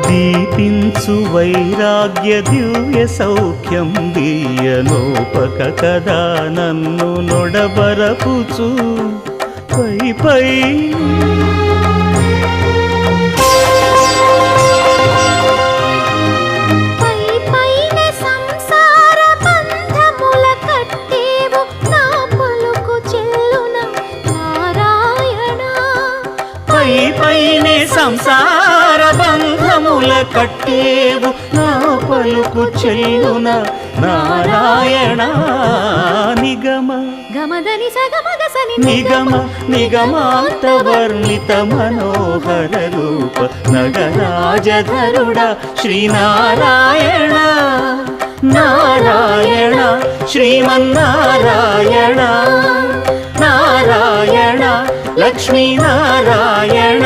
దీపించు వైరాగ్య దివ్య సౌఖ్యం దీయలోపక కదా నన్ను నొడబరపుచు పై పై పైనే సంసార బంధముల కట్టేవు నా పలుకు చెల్లున నారాయణ నిగమ గమదని సగమగసని నిగమ నిగమాంత వర్ణిత మనోహర రూప నగరాజధరుడ శ్రీనారాయణ నారాయణ శ్రీమన్నారాయణ నారాయణ లక్ష్మీనారాయణ